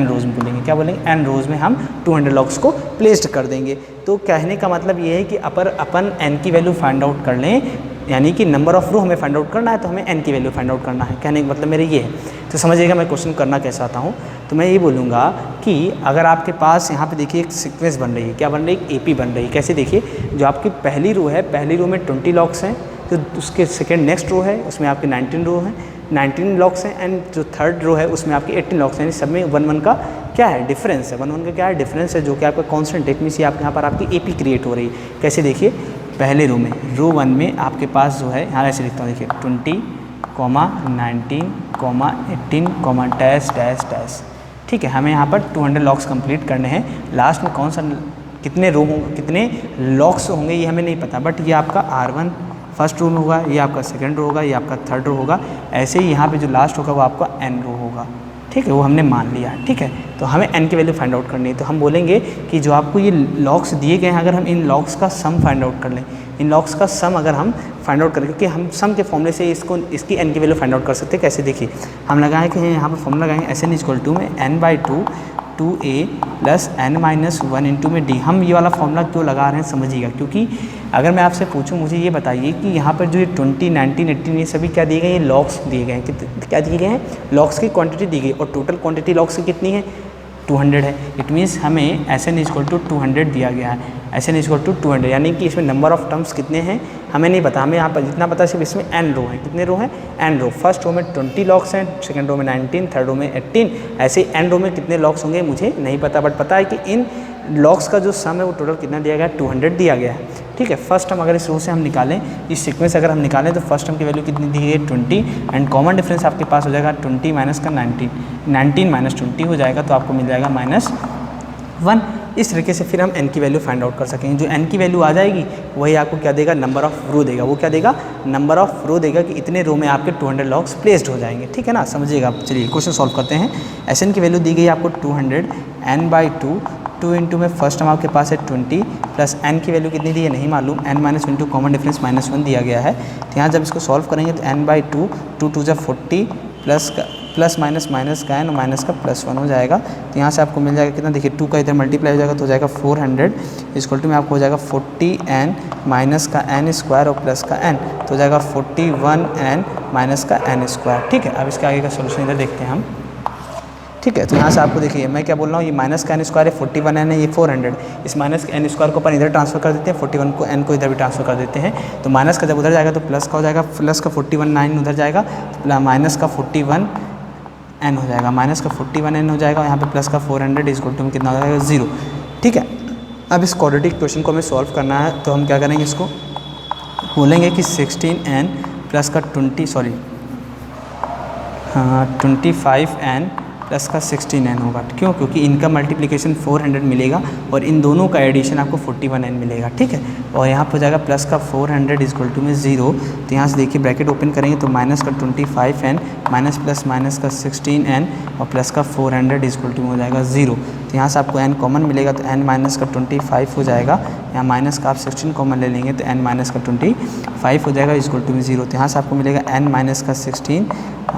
Speaker 1: रोज़ में बोलेंगे, क्या बोलेंगे, n रोज़ में हम 200 लॉक्स को प्लेस्ड कर देंगे। तो कहने का मतलब ये है कि अपन n की वैल्यू फाइंड आउट कर लें, यानी कि नंबर ऑफ़ रो हमें फाइंड आउट करना है तो हमें n की वैल्यू फाइंड आउट करना है। कहने का मतलब मेरे ये है। तो समझिएगा मैं क्वेश्चन करना कैसा आता हूँ। तो मैं ये बोलूँगा कि अगर आपके पास यहाँ पे देखिए एक सीक्वेंस बन रही है, क्या बन रही है, एक AP बन रही है। कैसे देखिए, जो आपकी पहली रो है, पहली रो में 20 लॉक्स हैं, तो उसके सेकेंड नेक्स्ट रो है उसमें आपके 19 लॉक्स हैं, एंड जो थर्ड रो है उसमें आपके 18 लॉक्स हैं। यानी सब में 1 का क्या है, डिफरेंस है, 1 का क्या है, डिफरेंस है, जो कि आपका कॉन्स्टेंट है। मीन्स यहाँ पर आपकी AP क्रिएट हो रही है। कैसे देखिए, पहले रो में रो 1 में आपके पास जो है, यहाँ ऐसे लिखता हूँ, देखिए 20, 19, 18, डैश डैश डैश। ठीक है, हमें यहाँ पर 200 लॉक्स कंप्लीट करने हैं। लास्ट में कौन सा कितने रो होंगे, कितने लॉक्स होंगे ये हमें नहीं पता, बट ये आपका R1 फर्स्ट रो में होगा, ये आपका सेकंड रो होगा, ये आपका थर्ड रो होगा। ऐसे ही यहाँ पे जो लास्ट होगा वो आपका n रो होगा। ठीक है, वो हमने मान लिया। ठीक है, तो हमें n की वैल्यू फाइंड आउट करनी है। तो हम बोलेंगे कि जो आपको ये लॉक्स दिए गए हैं, अगर हम इन लॉक्स का सम फाइंड आउट कर लें, इन लॉक्स का सम अगर हम फाइंड आउट करें, क्योंकि हम सम के फॉर्मूले से इसकी n की वैल्यू फाइंड आउट कर सकते हैं। कैसे देखिए, हम लगाएं कि यहाँ पर फॉर्मूला लगाएंगे SN = में n/2 2a + n-1 × में d। हम ये वाला फॉर्मूला क्यों लगा रहे हैं समझिएगा, क्योंकि अगर मैं आपसे पूछूं, मुझे ये बताइए कि यहाँ पर जो ये 20, 19, 18 ये सभी क्या दिए गए हैं, लॉक्स दिए गए हैं। क्या दिए गए हैं, लॉक्स की क्वांटिटी दी गई, और टोटल क्वांटिटी लॉक्स की कितनी है, 200 है। इट मीन्स हमें SN = 200 दिया गया है, SN = 200, यानी कि इसमें नंबर ऑफ टर्म्स कितने हैं हमें नहीं पता। हमें यहाँ पर जितना पता है सिर्फ इसमें n रो हैं। कितने रो हैं, n रो। फर्स्ट रो में 20 लॉक्स हैं, सेकंड रो में 19, थर्ड रो में 18, ऐसे n रो में कितने लॉक्स होंगे मुझे नहीं पता, बट पता है कि इन लॉक्स का जो सम है वो टोटल कितना दिया गया है, 200 दिया गया है। ठीक है, फर्स्ट टर्म अगर इस रो से हम निकालें, इस सीक्वेंस अगर हम निकालें, तो फर्स्ट टर्म की वैल्यू कितनी दी गई है, 20, एंड कॉमन डिफरेंस आपके पास हो जाएगा 20 माइनस का 19, 19 माइनस 20 हो जाएगा, तो आपको मिल जाएगा -1। इस तरीके से फिर हम n की वैल्यू फाइंड आउट कर सकेंगे। जो n की वैल्यू आ जाएगी वही आपको क्या देगा, नंबर ऑफ रो देगा। वो क्या देगा, नंबर ऑफ रो देगा कि इतने रो में आपके 200 लॉक्स प्लेस्ड हो जाएंगे। ठीक है ना, समझिएगा। चलिए क्वेश्चन सॉल्व करते हैं। SN की वैल्यू दी गई आपको 200, n/2, 2 इंटू में फर्स्ट टर्म आपके पास है 20, प्लस n की वैल्यू कितनी दी है नहीं मालूम, n-1 कॉमन डिफरेंस -1 दिया गया है। तो यहाँ जब इसको सॉल्व करेंगे तो n/2, 2 2 40, प्लस माइनस का n और माइनस का +1 हो जाएगा। तो यहाँ से आपको मिल जाएगा कितना, देखिए 2 का इधर मल्टीप्लाई हो जाएगा तो हो जाएगा 400 = में आपको हो जाएगा 40n माइनस का n² और प्लस का n, तो हो जाएगा 41n माइनस का n²। ठीक है, अब इसके आगे का सोल्यूशन इधर देखते हैं हम। ठीक है, तो यहाँ से आपको देखिए मैं क्या बोल रहा हूँ, ये माइनस का n² है, 41n है, ये 400, इस माइनस के n² को अपन इधर ट्रांसफर कर देते हैं, 41 को n को इधर भी ट्रांसफर कर देते हैं। तो माइनस का जब उधर जाएगा तो प्लस का हो जाएगा, प्लस का 41 9 उधर जाएगा, तो माइनस का 41n हो जाएगा, माइनस का 41n हो जाएगा, यहाँ पे प्लस का 400 = में कितना हो जाएगा, 0। ठीक है, अब इस क्वाड्रेटिक क्वेश्चन को हमें सॉल्व करना है, तो हम क्या करेंगे, इसको बोलेंगे कि 16n प्लस का 25n प्लस का 16n होगा। क्यों, क्योंकि इनका मल्टीप्लिकेशन 400 मिलेगा और इन दोनों का एडिशन आपको 41n मिलेगा। ठीक है, और यहाँ पर हो जाएगा प्लस का 400 = में 0। तो यहाँ से देखिए ब्रैकेट ओपन करेंगे तो माइनस का 25n माइनस प्लस माइनस का 16n और प्लस का 400 = में हो जाएगा 0। तो यहाँ से आपको n कॉमन मिलेगा तो n माइनस का 25 हो जाएगा, यहाँ माइनस का आप 16 कॉमन ले लेंगे तो n माइनस का 25 हो जाएगा = में 0। तो यहाँ से आपको मिलेगा n माइनस का 16,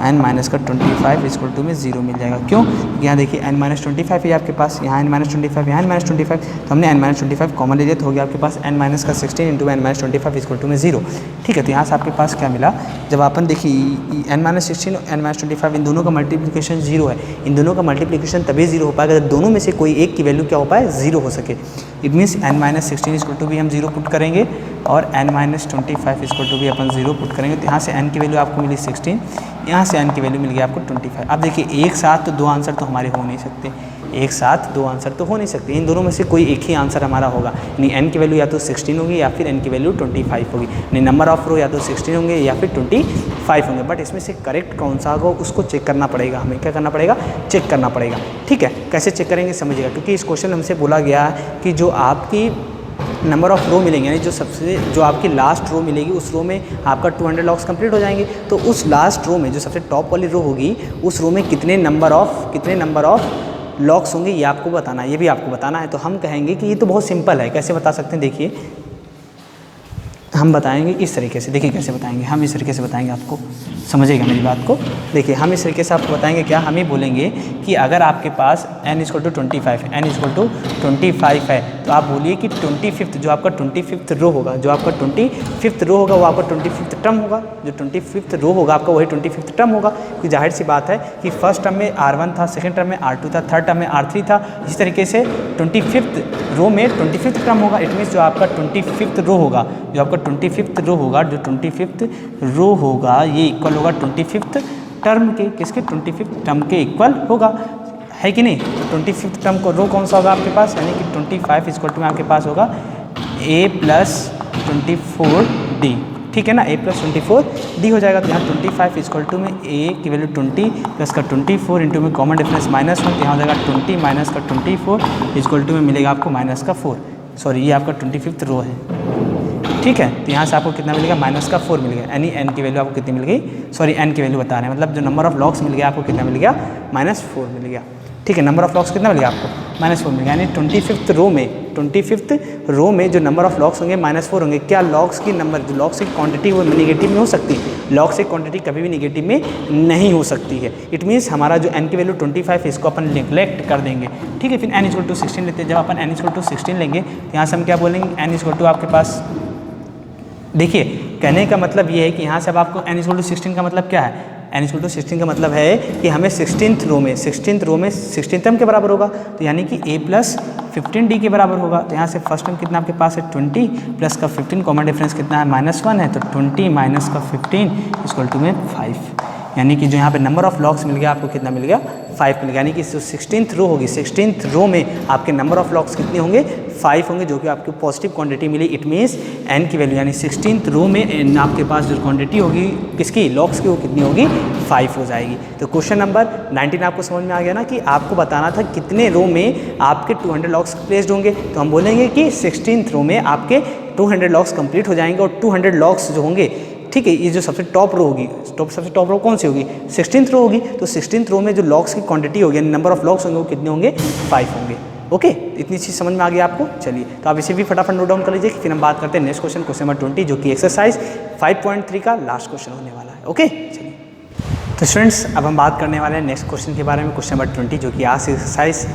Speaker 1: n माइनस का 25 = में 0 मिल जाएगा। क्यों, यहाँ देखिए n-25 है आपके पास, यहाँ n-25, यहाँ n-25, तो हमने n-25 कॉमन ले लिया तो हो गया आपके पास n माइनस का 16 × n-25 = में 0। ठीक है, तो यहाँ से आपके पास क्या मिला, जब अपन देखिए n-16 और n-25 इन दोनों का मल्टीप्लिकेशन 0 है, इन दोनों का मल्टीप्लिकेशन तभी 0 हो पाएगा जब दोनों में से कोई एक की वैल्यू क्या हो पाए, 0 हो सके। It means n-16 16 equal to भी हम 0 पुट करेंगे और n माइनस 25 इक्वल टू भी अपन 0 पुट करेंगे। तो यहाँ से n की वैल्यू आपको मिली 16, यहाँ से n की वैल्यू मिल गई आपको 25। अब देखिए एक साथ तो दो आंसर तो हमारे हो नहीं सकते, एक साथ दो आंसर तो हो नहीं सकते, इन दोनों में से कोई एक ही आंसर हमारा होगा। यानी n की वैल्यू या तो 16 होगी या फिर n की वैल्यू 25 होगी। यानी नंबर ऑफ रो या तो 16 होंगे या फिर 25 होंगे। बट इसमें से करेक्ट कौन सा होगा उसको चेक करना पड़ेगा, हमें क्या करना पड़ेगा, चेक करना पड़ेगा। ठीक है, कैसे चेक करेंगे समझिएगा, क्योंकि इस क्वेश्चन हमसे बोला गया है कि जो आपकी नंबर ऑफ रो मिलेंगे, यानी जो आपकी लास्ट रो मिलेगी उस रो में आपका 200 लॉक्स कंप्लीट हो जाएंगे। तो उस लास्ट रो में जो सबसे टॉप वाली रो होगी उस रो में कितने नंबर ऑफ लॉक्स होंगे ये आपको बताना है, ये भी आपको बताना है। तो हम कहेंगे कि ये तो बहुत सिंपल है, कैसे बता सकते हैं, देखिए हम बताएंगे इस तरीके से। देखिए कैसे बताएंगे, हम इस तरीके से बताएंगे, आपको समझिएगा मेरी बात को। देखिए हम इस तरीके से आपको बताएंगे, क्या हम ही बोलेंगे कि अगर आपके पास n इक्वल टू 25 है तो आप बोलिए कि 25th जो आपका 25th रो होगा, जो आपका 25th रो होगा वो आपका 25th टर्म होगा, जो 25th रो होगा आपका वही 25th टर्म होगा। क्योंकि जाहिर सी बात है कि फर्स्ट टर्म में R1 था, सेकंड टर्म में R2 था, थर्ड टर्म में R3 था। इसी तरीके से 25th रो में 25th टर्म होगा। इट मीन्स जो आपका 25th रो होगा, जो आपका 25th रो होगा, जो 25th रो होगा ये इक्वल होगा 25th टर्म के, किसके, 25th टर्म के इक्वल होगा, है कि नहीं। तो 25th टर्म को रो कौन सा होगा आपके पास, यानी कि 25 इक्वल टू में आपके पास होगा a प्लस 24d, ठीक है ना, a प्लस 24d हो जाएगा। तो यहाँ 25 इक्वल टू में a की वैल्यू 20 प्लस का 24 इंटू में कॉमन डिफरेंस -1, तो यहाँ हो जाएगा 20 माइनस का 24 इक्वल टू में मिलेगा आपको माइनस का 4। सॉरी ये आपका 25th रो है, ठीक है। तो यहाँ से आपको कितना मिलेगा, माइनस का 4 मिल गया, यानी n की वैल्यू आपको कितनी मिल गई, सॉरी n की वैल्यू बता रहे हैं, मतलब जो नंबर ऑफ लॉक्स मिल गया आपको कितना मिल गया, -4 मिल गया। ठीक है, नंबर ऑफ लॉक्स कितना मिल गया आपको, -4 मिल गया। यानी 25th रो में जो नंबर ऑफ लॉक्स होंगे -4 होंगे। क्या लॉक्स की नंबर, जो लॉक्स की क्वांटिटी वो नेगेटिव में हो सकती है, लॉक्स की क्वांटिटी कभी भी नेगेटिव में नहीं हो सकती है। इट मीन्स हमारा जो n की वैल्यू 25 है इसको अपन नेग्लेक्ट कर देंगे, ठीक है। फिर n इक्वल टू 16 लेते हैं। जब अपन n इक्वल टू 16 लेंगे तो यहाँ से हम क्या बोलेंगे, n इक्वल टू आपके पास, देखिए कहने का मतलब ये है कि यहाँ से अब आपको n इक्वल टू 16 का मतलब क्या है, n इक्वल टू 16 का मतलब है कि हमें 16th रो में 16th टर्म के बराबर होगा, तो यानी कि a प्लस 15d के बराबर होगा। तो यहाँ से फर्स्ट टर्म कितना आपके पास है 20 प्लस का 15, कॉमन डिफरेंस कितना है -1 है, तो 20 माइनस का 15 इक्वल टू में 5। यानी कि जो यहाँ पे नंबर ऑफ लॉक्स मिल गया आपको कितना मिल गया, 5 मिल गया। यानी कि जो 16th रो होगी, 16th रो में आपके नंबर ऑफ लॉक्स कितने होंगे, 5 होंगे, जो कि आपको पॉजिटिव क्वांटिटी मिली। इट मीन्स n की वैल्यू, यानी 16th रो में आपके पास जो क्वांटिटी होगी किसकी, लॉक्स की, वो कितनी होगी, 5 हो जाएगी। तो क्वेश्चन नंबर 19 आपको समझ में आ गया ना, कि आपको बताना था कितने रो में आपके 200 लॉक्स प्लेस्ड होंगे। तो हम बोलेंगे कि 16th रो में आपके 200 लॉक्स कंप्लीट हो जाएंगे, और 200 लॉक्स जो होंगे, ठीक है, ये जो सबसे टॉप रो होगी, सबसे टॉप रो कौन सी होगी, 16th रो होगी। तो 16th रो में जो लॉक्स की क्वांटिटी होगी, यानी नंबर ऑफ लॉक्स होंगे, वो कितने होंगे, 5 होंगे। ओके, इतनी चीज़ समझ में आ गई आपको। चलिए, तो आप इसे भी फटाफट नोट डाउन कर लीजिए, फिर हम बात करते हैं नेक्स्ट क्वेश्चन, क्वेश्चन नंबर 20, जो कि एक्सरसाइज 5.3 का लास्ट क्वेश्चन होने वाला है। ओके, चलिए तो स्टूडेंट्स अब हम बात करने वाले हैं नेक्स्ट क्वेश्चन के बारे में, क्वेश्चन नंबर 20, जो कि आज एक्सरसाइज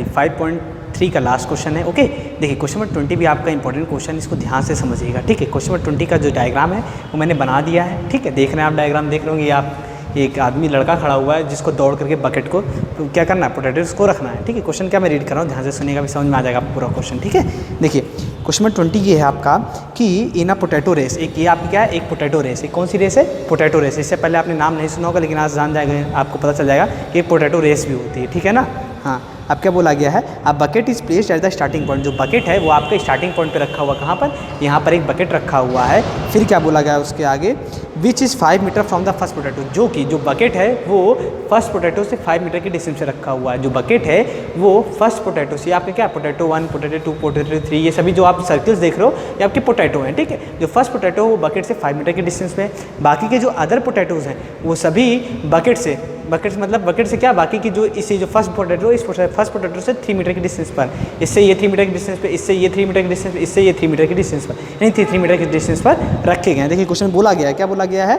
Speaker 1: 5.3 का लास्ट क्वेश्चन है। ओके, देखिए क्वेश्चन नंबर 20 भी आपका इंपॉर्टेंट क्वेश्चन, इसको ध्यान से समझिएगा, ठीक है। क्वेश्चन नंबर 20 का जो डायग्राम है वो मैंने बना दिया है, ठीक है। देख रहे हैं आप डायग्राम, देख रहे होंगे, आप एक आदमी लड़का खड़ा हुआ है जिसको दौड़ करके बकेट को तो क्या करना है, पोटैटोज को रखना है, ठीक है। क्वेश्चन क्या मैं रीड कर रहा हूँ, ध्यान से सुनिएगा, भी समझ में आ जाएगा पूरा क्वेश्चन, ठीक है। देखिए क्वेश्चन नंबर 20 ये है आपका कि इन अ पोटैटो रेस, एक ये आपकी क्या है, एक पोटैटो रेस, एक कौन सी रेस है, पोटैटो रेस। इससे पहले आपने नाम नहीं सुना होगा, लेकिन आज जान जाएगा, आपको पता चल जाएगा कि एक पोटैटो रेस भी होती है, ठीक है ना। हाँ, अब क्या बोला गया है, अब bucket is placed at the starting point, जो बकेट है वो आपका स्टार्टिंग पॉइंट पे रखा हुआ, कहाँ पर, यहाँ पर एक बकेट रखा हुआ है। फिर क्या बोला गया है उसके आगे, which is 5 meter from the first potato, जो कि जो बकेट है वो फर्स्ट पोटैटो से 5 मीटर की डिस्टेंस से रखा हुआ है। जो बकेट है वो फर्स्ट पोटैटो से, आपके क्या, पोटैटो 1, पोटैटो 2, पोटैटो 3, ये सभी जो आप सर्कल्स देख रहे हो ये आपके पोटैटो हैं, ठीक है। जो फर्स्ट पोटैटो वो बकेट से 5 मीटर की डिस्टेंस पे है। बाकी के जो अदर पोटैटोज हैं वो सभी बकेट से मतलब बकेट से क्या, बाकी की जो इससे जो फर्स्ट पोटैटो, इस फर्स्ट पोटैटो से 3 मीटर की डिस्टेंस पर, इससे ये 3 मीटर की डिस्टेंस पे, इससे ये 3 मीटर की डिस्टेंस पे, इससे ये 3 मीटर की डिस्टेंस पर, यानी 3 मीटर की डिस्टेंस पर रखे गए हैं। देखिए क्वेश्चन बोला गया है, क्या बोला गया है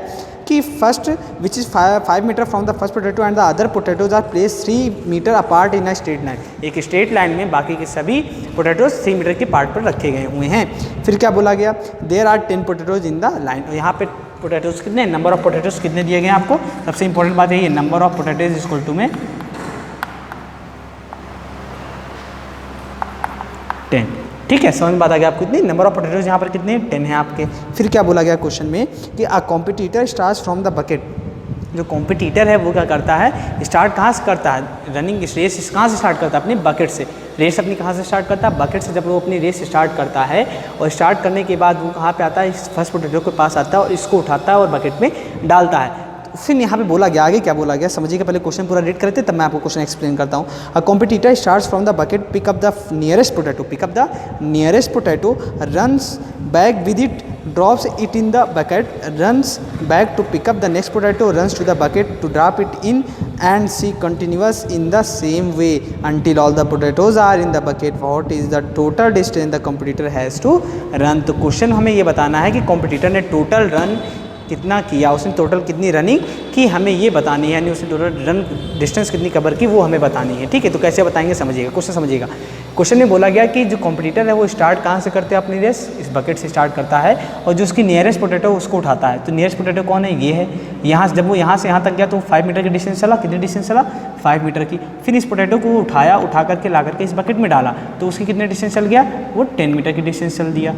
Speaker 1: कि first which is 5 meter from the first potato and the other potatoes are place 3 meter apart in a straight line, एक स्ट्रेट लाइन में बाकी के सभी पोटैटोज 3 मीटर के पार्ट पर रखे गए हुए हैं। फिर क्या बोला गया, there are 10 potatoes in the line, यहाँ पे पोटैटोज कितने, नंबर ऑफ पोटैटोज कितने दिए गए हैं आपको, सबसे इंपॉर्टेंट बात है ये, number of potatoes equal to में 10, ठीक है, समझ में बात आ गया आपको। कितनी नंबर ऑफ पोटैटोज यहाँ पर कितने 10 हैं आपके। फिर क्या बोला गया क्वेश्चन में कि अ competitor starts from the bucket. जो कॉम्पिटिटर है वो क्या करता है, स्टार्ट कहाँ से करता है, रनिंग रेस कहाँ से स्टार्ट करता है, अपनी बकेट से। रेस अपनी कहाँ से स्टार्ट करता है, बकेट से। जब वो अपनी रेस स्टार्ट करता है और स्टार्ट करने के बाद वो कहाँ पे आता है, इस फर्स्ट पोटैटो के पास आता है और इसको उठाता है और बकेट में डालता है। फिर यहाँ पे बोला गया, आगे क्या बोला गया समझिएगा। पहले क्वेश्चन पूरा रीड करते तब मैं आपको क्वेश्चन एक्सप्लेन करता हूँ। A competitor starts from the bucket, pick up the nearest potato, pick up the nearest potato, runs back with it, drops it in the bucket, runs back to pick up the next potato, runs to the bucket to drop it in, and she continues in the same way until all the potatoes are in the bucket. What is the total distance the competitor has to run? तो क्वेश्चन हमें ये बताना है कि कॉम्पिटिटर ने टोटल रन कितना किया, उसने टोटल कितनी रनिंग की हमें ये बतानी है, यानी उसने टोटल रन डिस्टेंस कितनी कवर की वो हमें बतानी है। ठीक है, तो कैसे बताएंगे समझिएगा, क्वेश्चन समझिएगा। क्वेश्चन में बोला गया कि जो कॉम्पिटिटर है वो स्टार्ट कहाँ से करते हैं अपनी रेस, इस बकेट से स्टार्ट करता है और जो उसकी नियरेस्ट पोटैटो उसको उठाता है। तो नियरेस्ट पोटैटो कौन है, ये है। यहाँ जब वो यहाँ से यहाँ तक गया तो 5 मीटर की डिस्टेंस चला, कितनी डिस्टेंस चला 5 मीटर की। फिर इस पोटैटो को उठाया, उठा करके ला करके इस बकेट में डाला तो उसकी कितने डिस्टेंस चल गया, वो 10 मीटर की डिस्टेंस चल दिया,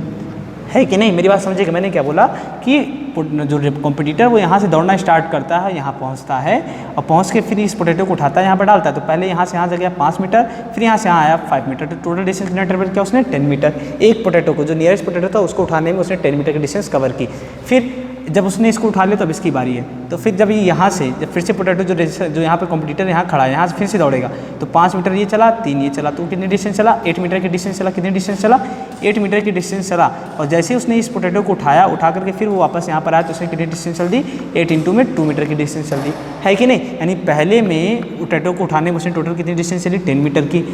Speaker 1: है कि नहीं। मेरी बात समझिएगा, मैंने क्या बोला कि जो कॉम्पिटिटर वो यहाँ से दौड़ना स्टार्ट करता है, यहाँ पहुँचता है और पहुँच के फिर इस पोटैटो को उठाता है, यहाँ पर डालता है। तो पहले यहाँ से यहाँ गया 5 मीटर, फिर यहाँ से यहाँ आया 5 मीटर, तो टोटल डिस्टेंस कितना ट्रेवल किया उसने 10 मीटर। एक पोटैटो को, जो नियरेस्ट पोटैटो था उसको उठाने में उसने 10 मीटर की डिस्टेंस कवर की। फिर जब उसने इसको उठा लिया तो अब इसकी बारी है। तो फिर जब ये यहाँ से जब फिर से पोटैटो जो यहाँ पे कॉम्पिटिटर यहाँ खड़ा है, यहाँ से फिर से दौड़ेगा तो 5 मीटर ये चला, 3 ये चला, तो कितनी डिस्टेंस चला 8 मीटर की डिस्टेंस चला। कितनी डिस्टेंस चला 8 मीटर की डिस्टेंस चला। और जैसे ही उसने इस पोटैटो को उठाया, उठा करके फिर वो वापस यहाँ पर आया तो उसने कितनी डिस्टेंस चल दी, 8 इंटू में 2 मीटर की डिस्टेंस चल दी, है कि नहीं। यानी पहले में पोटैटो को उठाने में उसने टोटल कितनी डिस्टेंस चली 10 मीटर की।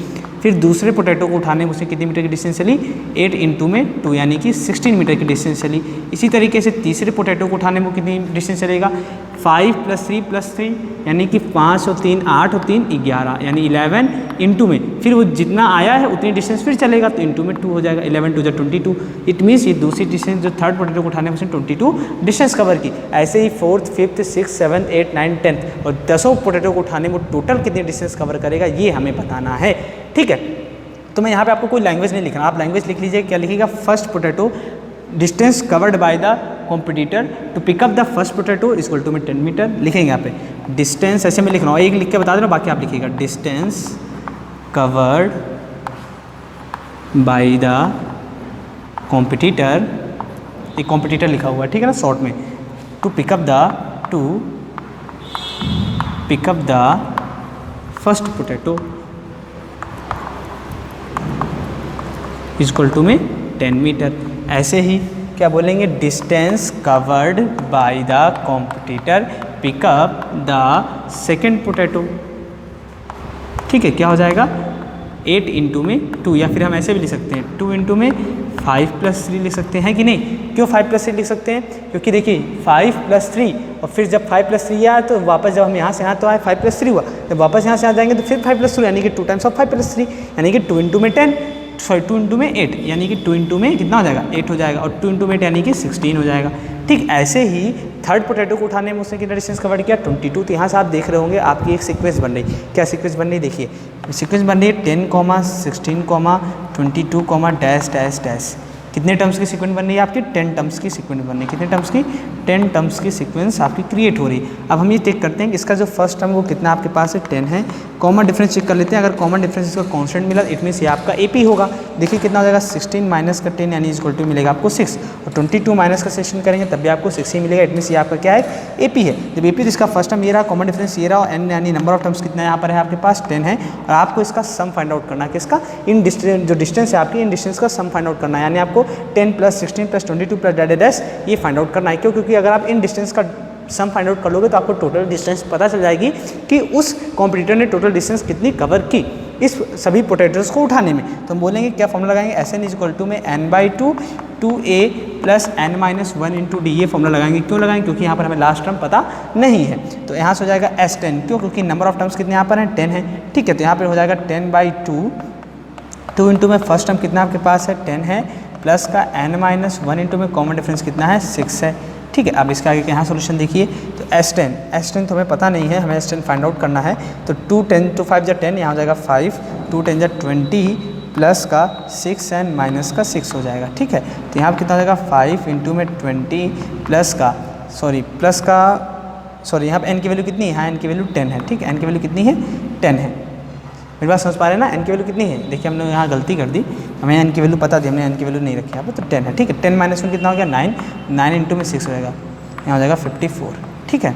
Speaker 1: फिर दूसरे पोटैटो को उठाने में उसने कितनी मीटर की डिस्टेंस चली 8 इंटू में 2 यानी कि 16 मीटर की डिस्टेंस चली। इसी तरीके से तीसरे पोटैटो को उठाने में कितनी डिस्टेंस चलेगा 5 + 3 यानी कि 5 और 3 8 और 3 11 यानी 11 इंटू में फिर वो जितना आया है उतनी डिस्टेंस फिर चलेगा तो इंटू में 2 हो जाएगा, 11 2 22। इट मीन्स ये दूसरी डिस्टेंस जो थर्ड पोटैटो को उठाने में उसने 22 डिस्टेंस कवर की। ऐसे ही 4th 5th 6th 7th 8th 9th 10th और 10 पोटैटो को उठाने में टोटल कितनी डिस्टेंस कवर करेगा ये हमें बताना है। ठीक है, तो मैं यहाँ पे आपको कोई लैंग्वेज नहीं लिखना, आप लैंग्वेज लिख लीजिए। क्या लिखिएगा, first potato distance covered by the competitor to pick up the first potato equal to में 10 मीटर लिखेंगे। यहाँ पे डिस्टेंस ऐसे मैं लिख रहा हूँ, एक लिख के बता दे रहा हूँ, बाकी आप लिखिएगा distance covered by the competitor, एक कॉम्पिटिटर लिखा हुआ है, ठीक है ना, शॉर्ट में, to pick up the first potato equal to में 10 मीटर। ऐसे ही क्या बोलेंगे, distance covered by the competitor pick up the second potato. ठीक है, क्या हो जाएगा 8 इंटू में 2 या फिर हम ऐसे भी लिख सकते हैं 2 इंटू में 5 + 3 लिख सकते हैं कि नहीं। क्यों 5 + 3 लिख सकते हैं, क्योंकि देखिए 5 + 3 और फिर जब 5 + 3 आया तो वापस जब हम यहाँ से यहाँ तो आए 5 + 3 हुआ, जब वापस यहाँ से आ जाएंगे तो फिर 5 + 3 यानी कि 2 टाइम्स ऑफ 5 + 3 यानी कि 2 इंटू में 10 2 इंटू में 8 यानी कि 2 इंटू में कितना हो जाएगा 8 हो जाएगा और 2 इंटू में 8 यानी कि 16 हो जाएगा। ठीक ऐसे ही थर्ड पोटैटो को उठाने में उसने कितना डिस्टेंस कवर किया 22। तो यहाँ से आप देख रहे होंगे आपकी एक सीक्वेंस बन रही, क्या सीक्वेंस बन रही देखिए, सीक्वेंस बन रही है 10, 16, 22, डैश डैश डैश। कितने टर्म्स की सीक्वेंस बन रही है आपकी 10 टर्म्स की सीक्वेंस बन रही है। कितने टर्म्स की 10 टर्म्स की सीक्वेंस आपकी क्रिएट हो रही है। अब हम ये चेक करते हैं कि इसका जो फर्स्ट टर्म वो कितना आपके पास है 10 है। कॉमन डिफरेंस चेक कर लेते हैं, अगर कॉमन डिफरेंस इसका कांस्टेंट मिला इट मीन्स ये आपका एपी होगा। देखिए कितना हो जाएगा 16 माइनस का 10 यानी इक्वल टू मिलेगा आपको 6 और 22 माइनस का सेक्शन करेंगे तब भी आपको 6 ही मिलेगा। इट मीन्स ये आपका क्या है एपी है। जब एपी तो इसका फर्स्ट टर्म ये रहा, कॉमन डिफरेंस ये रहा और एन यानी नंबर ऑफ टर्म्स कितना यहाँ पर है आपके पास 10 है और आपको इसका सम फाइंड आउट करना है कि इसका इन डिस्टेंस जो डिस्टेंस है आपकी इन डिस्टेंस का सम फाइंड आउट करना है, यानी आपको 10 + 16 + 22 + डैश डैश ये फाइंड आउट करना है। क्यों, क्योंकि अगर आप इन डिस्टेंस का सम फाइंड आउट कर लोगे तो आपको टोटल डिस्टेंस पता चल जाएगी कि उस कॉम्पिटिटर ने टोटल डिस्टेंस कितनी कवर की इस सभी पोटैटोज को उठाने में। तो हम बोलेंगे क्या फॉर्मूला लगाएंगे, Sn = में n/2 2a + n-1 × d ये फॉर्मूला लगाएंगे। क्यों लगाएंगे, क्योंकि यहाँ पर हमें लास्ट टर्म पता नहीं है। तो यहाँ से हो जाएगा S10, क्यों, क्योंकि नंबर ऑफ टर्म्स कितने यहाँ पर हैं 10 है। ठीक है, तो यहाँ पर हो जाएगा 10/2 2 इंटू में फर्स्ट टर्म कितना आपके पास है 10 है प्लस का n-1 इंटू में कॉमन डिफरेंस कितना है 6 है। ठीक है, अब इसका आगे यहाँ सोल्यूशन देखिए तो S10 तो हमें पता नहीं है, हमें S10 फाइंड आउट करना है। तो 2 10 2 5 = 10 यहाँ हो जाएगा 5 2 10 = 20 प्लस का 6 एंड माइनस का 6 हो जाएगा। ठीक है, तो यहाँ पर कितना हो जाएगा 5 इंटू में 20 प्लस का यहाँ पर n की वैल्यू कितनी है, यहाँ n की वैल्यू 10 है। ठीक है, n की वैल्यू कितनी है 10 है। मेरी बात समझ पा रहे हैं ना, n की वैल्यू कितनी है, देखिए हमने यहाँ गलती कर दी, हमें n की वैल्यू पता थी, हमने n की वैल्यू नहीं रखी यहाँ पर, तो 10 है। ठीक है, 10 माइनस में कितना हो गया 9 इंटू में 6 हो जाएगा, यहाँ हो जाएगा 54। ठीक है,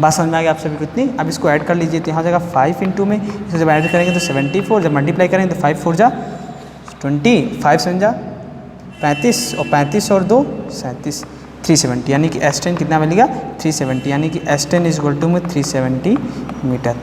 Speaker 1: बात समझ में आ गई आप सभी कितनी। अब इसको ऐड कर लीजिए, तो यहाँ हो जाएगा 5 इंटू में, इसे जब ऐड करेंगे तो 74, जब मल्टीप्लाई करेंगे तो 5 4 जा 20, 5 7 जा 35 और 35 और 2 37, 370, यानी कि S10 कितना मिलेगा 370, यानी कि S10 इज इक्वल टू में 370 मीटर।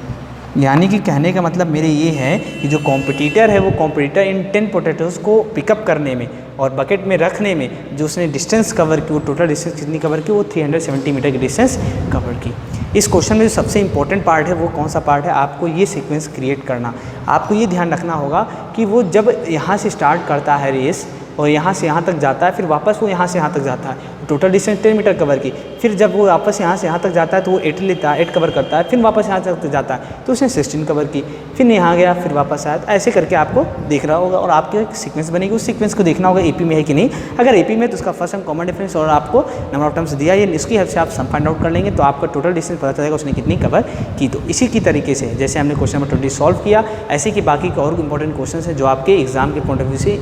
Speaker 1: यानी कि कहने का मतलब मेरे ये है कि जो कॉम्पिटिटर है वो कॉम्पिटिटर इन 10 पोटैटोज़ को पिकअप करने में और बकेट में रखने में जो उसने डिस्टेंस कवर की, वो टोटल डिस्टेंस कितनी कवर की, वो 370 मीटर की डिस्टेंस कवर की। इस क्वेश्चन में जो सबसे इंपॉर्टेंट पार्ट है वो कौन सा पार्ट है, आपको ये सीक्वेंस क्रिएट करना, आपको ये ध्यान रखना होगा कि वो जब यहाँ से स्टार्ट करता है रेस और यहाँ से यहाँ तक जाता है, फिर वापस वो यहाँ से यहाँ तक जाता है, टोटल डिस्टेंस 10 मीटर कवर की, फिर जब वो वापस यहाँ से यहाँ तक जाता है तो वो 8 लेता है, 8 कवर करता है, फिर वापस यहाँ तक जाता है तो उसने 16 कवर की, फिर यहाँ गया, फिर वापस आया, ऐसे करके आपको देख रहा होगा और आपकी एक सीक्वेंस बनेगी। उस सीक्वेंस को देखना होगा एपी में है कि नहीं, अगर एपी में तो उसका फर्स्ट टर्म कॉमन डिफरेंस और आपको नंबर ऑफ टर्म्स दिया, ये इसकी हेल्प से आप सम फाइंड आउट कर लेंगे तो आपका टोटल डिस्टेंस पता चलेगा उसने कितनी कवर की। तो इसी की तरीके से जैसे हमने क्वेश्चन नंबर 20 सॉल्व किया, ऐसे कि बाकी के और इंपॉर्टेंट क्वेश्चन है जो आपके एग्जाम के पॉइंट ऑफ व्यू से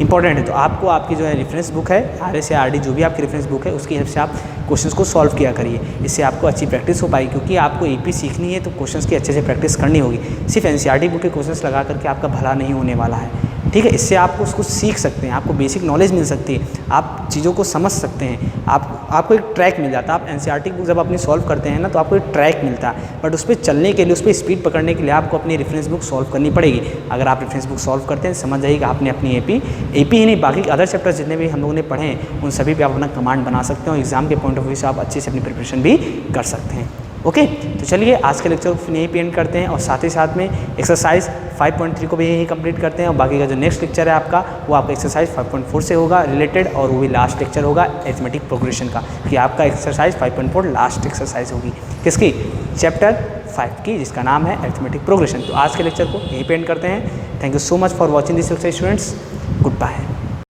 Speaker 1: इंपॉर्टेंट है, तो आपको आपकी जो है रेफरेंस बुक है RS या RD जो भी आपकी रेफरेंस बुक है उसकी हेल्प से आप क्वेश्चंस को सॉल्व किया करिए, इससे आपको अच्छी प्रैक्टिस हो पाएगी। क्योंकि आपको एपी सीखनी है तो क्वेश्चंस की अच्छे से प्रैक्टिस करनी होगी, सिर्फ NCERT बुक के क्वेश्चंस लगा करके आपका भला नहीं होने वाला है। ठीक है, इससे आपको उसको सीख सकते हैं, आपको बेसिक नॉलेज मिल सकती है, आप चीज़ों को समझ सकते हैं, आपको एक ट्रैक मिल जाता है। आप NCERT बुक जब अपनी सॉल्व करते हैं ना तो आपको एक ट्रैक मिलता है, बट उस पर चलने के लिए, उस पर स्पीड पकड़ने के लिए आपको अपनी रेफरेंस बुक सॉल्व करनी पड़ेगी। अगर आप रेफरेंस बुक सॉल्व करते हैं समझ जाइए कि आपने अपनी एपी ही नहीं बाकी अदर चैप्टर्स जितने भी हम लोगों ने पढ़े हैं उन सभी पे आप अपना कमांड बना सकते हो, एग्जाम के पॉइंट ऑफ व्यू से आप अच्छे से अपनी प्रिपरेशन भी कर सकते हैं। ओके, तो चलिए आज के लेक्चर को यहीं पे एंड करते हैं और साथ ही साथ में एक्सरसाइज 5.3 को भी यहीं कंप्लीट करते हैं और बाकी का जो नेक्स्ट लेक्चर है आपका वो आपका एक्सरसाइज 5.4 से होगा रिलेटेड, और वो भी लास्ट लेक्चर होगा अरिथमेटिक प्रोग्रेशन का, कि आपका एक्सरसाइज 5.4 लास्ट एक्सरसाइज होगी किसकी, चैप्टर 5 की, जिसका नाम है अरिथमेटिक प्रोग्रेशन। तो आज के लेक्चर को यहीं पे एंड करते हैं। Thank you so much for watching this lecture students, good bye.